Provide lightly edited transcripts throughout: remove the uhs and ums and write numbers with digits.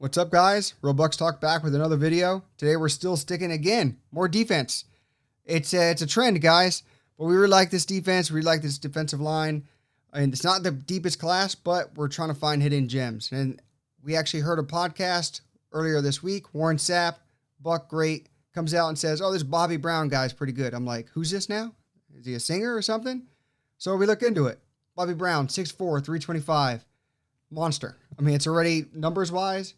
What's up, guys? Real Bucks Talk back with another video. Today we're still sticking again. More defense. It's a trend, guys. But we really like this defense. We like this defensive line. And it's not the deepest class, but we're trying to find hidden gems. And we actually heard a podcast earlier this week. Warren Sapp, Buck Great, comes out and says, "Oh, this Bobby Brown guy's pretty good." I'm like, who's this now? Is he a singer or something? So we look into it. Bobby Brown, 6'4", 325. Monster. I mean, it's already numbers-wise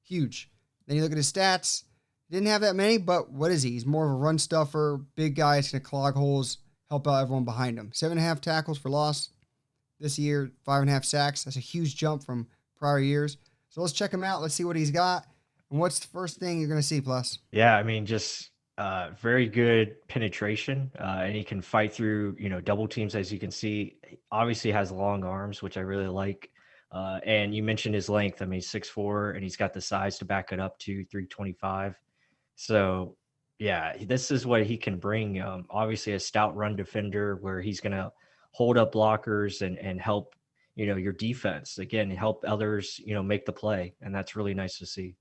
huge. Then you look at his stats. Didn't have that many, but what is he? He's more of a run stuffer, big guy. He's going to clog holes, help out everyone behind him. 7.5 tackles for loss this year, 5.5 sacks. That's a huge jump from prior years. So let's check him out. Let's see what he's got. And what's the first thing you're going to see, Plus? Yeah, I mean, just very good penetration, and he can fight through, double teams, as you can see. He obviously has long arms, which I really like. And you mentioned his length. I mean, 6'4", and he's got the size to back it up to 325. So, yeah, this is what he can bring. Obviously, a stout run defender where he's going to hold up blockers and help, your defense again, help others, make the play, and that's really nice to see.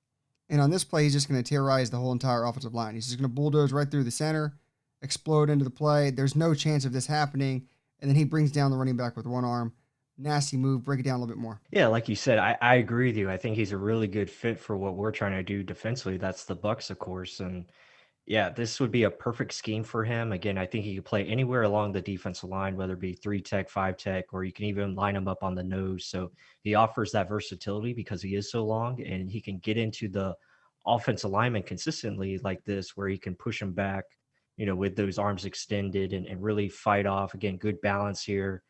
And on this play, he's just going to terrorize the whole entire offensive line. He's just going to bulldoze right through the center, explode into the play. There's no chance of this happening. And then he brings down the running back with one arm. Nasty move. Break it down a little bit more. Yeah, like you said, I agree with you. I think he's a really good fit for what we're trying to do defensively. That's the Bucks, of course. And yeah, this would be a perfect scheme for him. Again, I think he could play anywhere along the defensive line, whether it be 3 tech, 5 tech, or you can even line him up on the nose. So he offers that versatility because he is so long and he can get into the offensive lineman consistently like this, where he can push him back, with those arms extended and really fight off. Again, good balance here,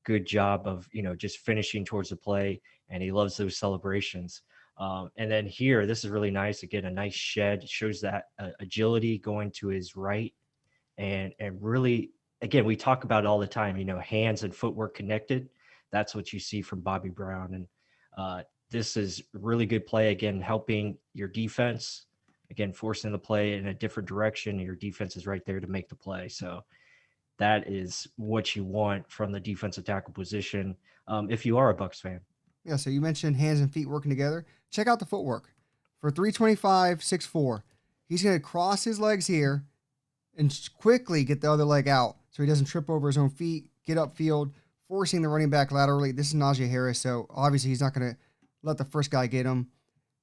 good job of, just finishing towards the play. And he loves those celebrations. And then here, this is really nice. Again, a nice shed shows that agility going to his right, and really, again, we talk about it all the time. Hands and footwork connected. That's what you see from Bobby Brown, and this is really good play. Again, helping your defense. Again, forcing the play in a different direction. Your defense is right there to make the play. So that is what you want from the defensive tackle position. If you are a Bucks fan. Yeah, so you mentioned hands and feet working together. Check out the footwork. For 325, 6'4", he's going to cross his legs here and quickly get the other leg out so he doesn't trip over his own feet, get upfield, forcing the running back laterally. This is Najee Harris, so obviously he's not going to let the first guy get him.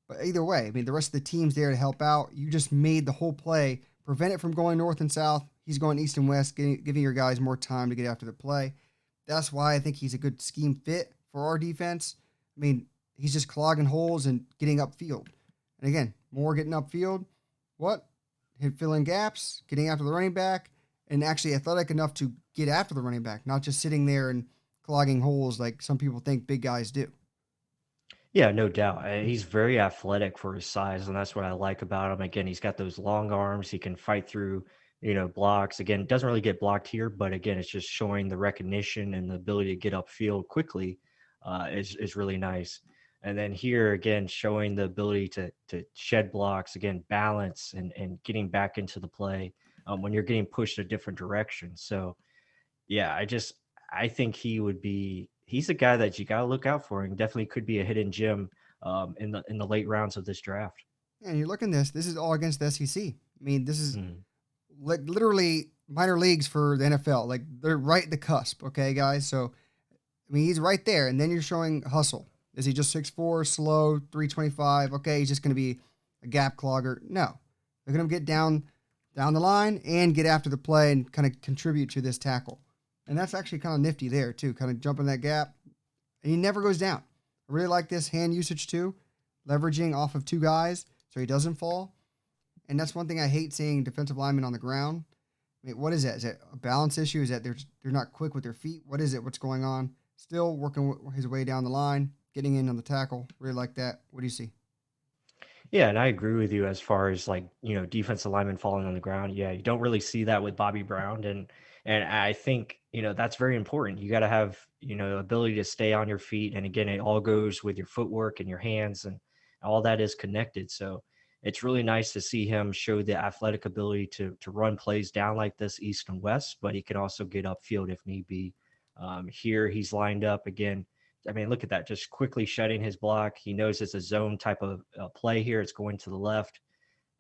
But either way, I mean, the rest of the team's there to help out. You just made the whole play, prevent it from going north and south. He's going east and west, giving your guys more time to get after the play. That's why I think he's a good scheme fit for our defense. I mean, he's just clogging holes and getting upfield. And again, more getting upfield. What? Filling gaps, getting after the running back, and actually athletic enough to get after the running back, not just sitting there and clogging holes like some people think big guys do. Yeah, no doubt. He's very athletic for his size, and that's what I like about him. Again, he's got those long arms. He can fight through, blocks. Again, doesn't really get blocked here, but again, it's just showing the recognition and the ability to get upfield quickly is really nice. And then here again, showing the ability to shed blocks, again, balance and getting back into the play when you're getting pushed a different direction. So yeah, I think he's a guy that you got to look out for, and definitely could be a hidden gem in the late rounds of this draft. And you look in this is all against the SEC. I mean, this is Mhm. like literally minor leagues for the NFL. Like they're right at the cusp, okay, guys? So, I mean, he's right there. And then you're showing hustle. Is he just 6'4", slow, 325? Okay, he's just going to be a gap clogger. No. They're going to get down the line and get after the play and kind of contribute to this tackle. And that's actually kind of nifty there, too, kind of jumping that gap. And he never goes down. I really like this hand usage, too, leveraging off of two guys so he doesn't fall. And that's one thing I hate seeing defensive linemen on the ground. I mean, what is that? Is that a balance issue? Is that they're not quick with their feet? What is it? What's going on? Still working his way down the line, getting in on the tackle. Really like that. What do you see? Yeah, and I agree with you as far as like, defensive linemen falling on the ground. Yeah, you don't really see that with Bobby Brown, and I think, that's very important. You got to have, ability to stay on your feet, and again, it all goes with your footwork and your hands, and all that is connected. So it's really nice to see him show the athletic ability to run plays down like this east and west, but he can also get upfield if need be. Here he's lined up again, I mean, look at that, just quickly shutting his block. He knows it's a zone type of play here. It's going to the left,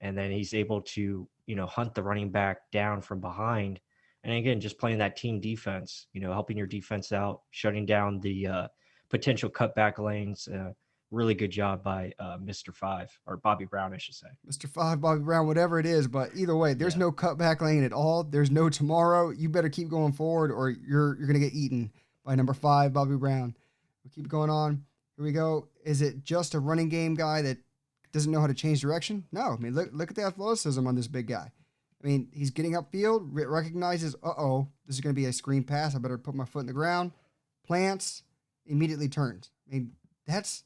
and then he's able to, hunt the running back down from behind. And again, just playing that team defense, helping your defense out, shutting down the potential cutback lanes. Really good job by Mr. Five, or Bobby Brown, I should say. Mr. Five, Bobby Brown, whatever it is, but either way, there's Yeah. no cutback lane at all. There's no tomorrow. You better keep going forward, or you're gonna get eaten by number 5, Bobby Brown. We keep going on. Here we go. Is it just a running game guy that doesn't know how to change direction? No. I mean, look at the athleticism on this big guy. I mean, he's getting upfield, recognizes, this is going to be a screen pass. I better put my foot in the ground. Plants, immediately turns. I mean, that's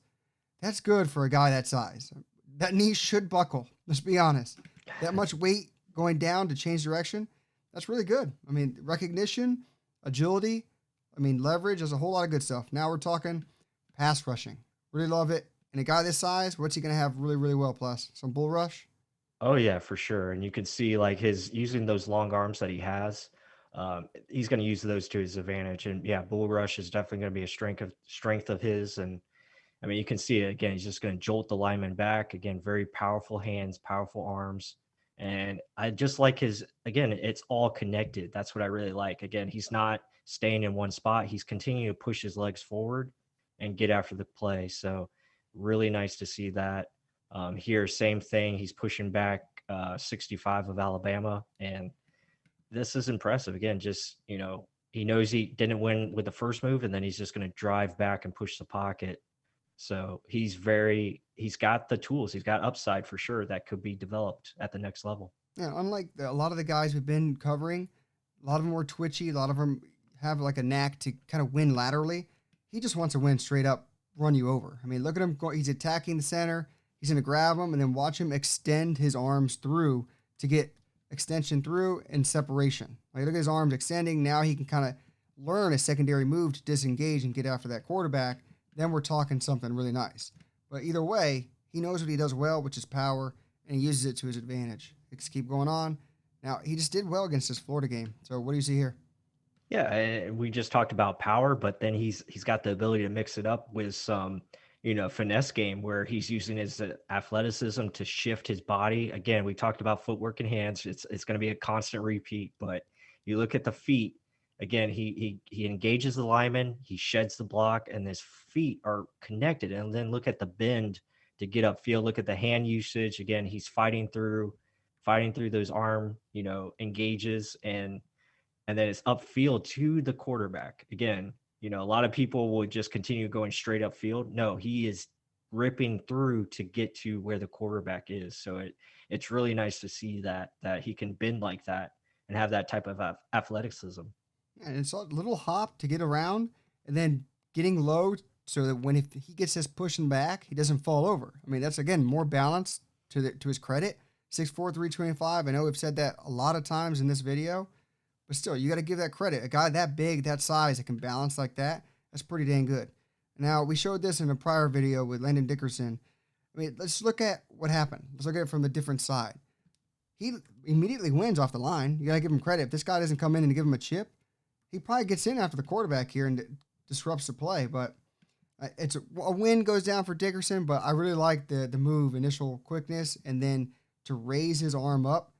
good for a guy that size. That knee should buckle. Let's be honest. That much weight going down to change direction, that's really good. I mean, recognition, agility, leverage. There's a whole lot of good stuff. Now we're talking pass rushing. Really love it. And a guy this size, what's he going to have really, really well? Plus some bull rush. Oh yeah, for sure. And you can see like his using those long arms that he has. He's going to use those to his advantage. And yeah, bull rush is definitely going to be a strength of his. And I mean, you can see it again. He's just going to jolt the lineman back. Again, very powerful hands, powerful arms. And I just like his, again, it's all connected. That's what I really like. Again, he's not staying in one spot. He's continuing to push his legs forward and get after the play. So really nice to see that. Here, same thing. He's pushing back 65 of Alabama. And this is impressive. Again, just, he knows he didn't win with the first move, and then he's just going to drive back and push the pocket. So he's got the tools. He's got upside for sure that could be developed at the next level. Yeah, unlike a lot of the guys we've been covering, a lot of them were twitchy. A lot of them have like a knack to kind of win laterally. He just wants to win straight up, run you over. I mean, look at him go. He's attacking the center. He's going to grab him and then watch him extend his arms through to get extension through and separation. Like, look at his arms extending. Now he can kind of learn a secondary move to disengage and get after that quarterback. Then we're talking something really nice. But either way, he knows what he does well, which is power, and he uses it to his advantage. Let's keep going on. Now, he just did well against this Florida game. So what do you see here? Yeah, we just talked about power, but then he's got the ability to mix it up with some, finesse game where he's using his athleticism to shift his body. Again, we talked about footwork and hands. It's going to be a constant repeat, but you look at the feet. Again, he engages the lineman, he sheds the block, and his feet are connected. And then look at the bend to get upfield. Look at the hand usage. Again, he's fighting through those arm, engages, and then it's upfield to the quarterback. Again, a lot of people would just continue going straight upfield. No, he is ripping through to get to where the quarterback is. So it's really nice to see that he can bend like that and have that type of athleticism. And it's a little hop to get around and then getting low so that if he gets this pushing back, he doesn't fall over. I mean, that's, again, more balance to his credit. 6'4", 325. I know we've said that a lot of times in this video, but still, you got to give that credit. A guy that big, that size, that can balance like that, that's pretty dang good. Now, we showed this in a prior video with Landon Dickerson. I mean, let's look at what happened. Let's look at it from a different side. He immediately wins off the line. You got to give him credit. If this guy doesn't come in and give him a chip, he probably gets in after the quarterback here and disrupts the play. But it's a win goes down for Dickerson, but I really like the move, initial quickness, and then to raise his arm up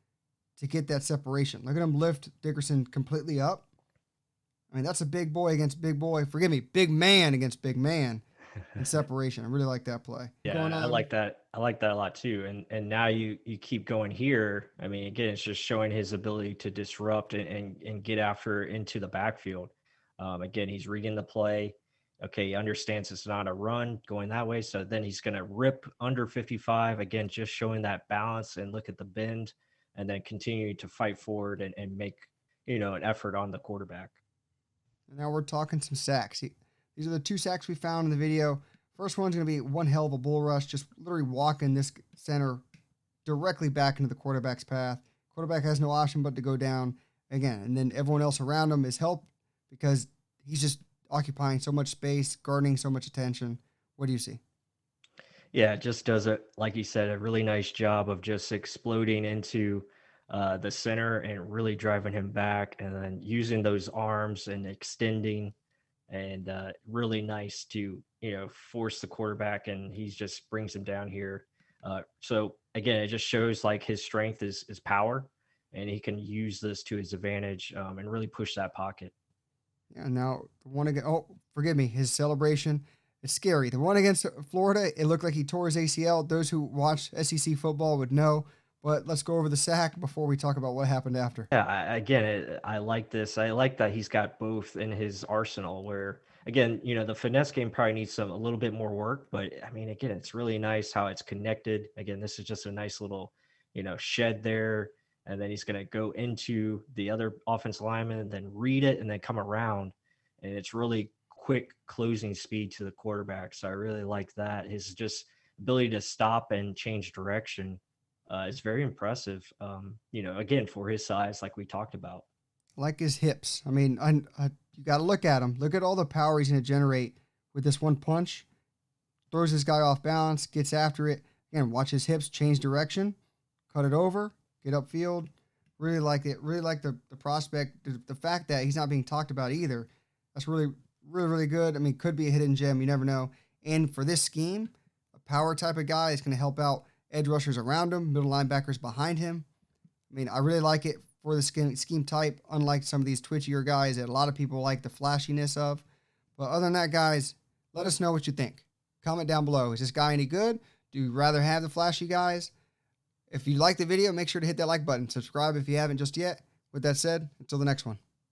to get that separation. Look at him lift Dickerson completely up. I mean, that's a big boy against big boy. Forgive me, big man against big man in separation. I really like that play. Yeah, I like that. I like that a lot too. And now you keep going here. I mean, again, it's just showing his ability to disrupt and get after into the backfield. Again, he's reading the play. Okay, he understands it's not a run going that way. So then he's going to rip under 55. Again, just showing that balance and look at the bend and then continue to fight forward and make, an effort on the quarterback. And now we're talking some sacks. These are the 2 sacks we found in the video. First one's going to be one hell of a bull rush, just literally walking this center directly back into the quarterback's path. Quarterback has no option but to go down again. And then everyone else around him is helped because he's just occupying so much space, garnering so much attention. What do you see? Yeah, it just does it, like you said, a really nice job of just exploding into the center and really driving him back and then using those arms and extending and really nice to force the quarterback, and he just brings him down here. So again, it just shows like his strength is power, and he can use this to his advantage, and really push that pocket. Yeah, now the one again. Oh, forgive me. His celebration. It's scary. The one against Florida, it looked like he tore his ACL. Those who watch SEC football would know. But let's go over the sack before we talk about what happened after. Yeah, again, I like this. I like that he's got both in his arsenal. Where again, the finesse game probably needs a little bit more work, but I mean, again, it's really nice how it's connected. Again, this is just a nice little, shed there, and then he's gonna go into the other offense lineman, and then read it, and then come around, and it's really quick closing speed to the quarterback. So I really like that. His just ability to stop and change direction is very impressive. Again, for his size, like we talked about. Like his hips. I mean, you got to look at him. Look at all the power he's going to generate with this one punch. Throws this guy off balance, gets after it. Again, watch his hips change direction, cut it over, get upfield. Really like it. Really like the prospect. The fact that he's not being talked about either. That's really, really, really good. I mean, could be a hidden gem. You never know. And for this scheme, a power type of guy is going to help out edge rushers around him, middle linebackers behind him. I mean, I really like it for the scheme type, unlike some of these twitchier guys that a lot of people like the flashiness of. But other than that, guys, let us know what you think. Comment down below. Is this guy any good? Do you rather have the flashy guys? If you like the video, make sure to hit that like button. Subscribe if you haven't just yet. With that said, until the next one.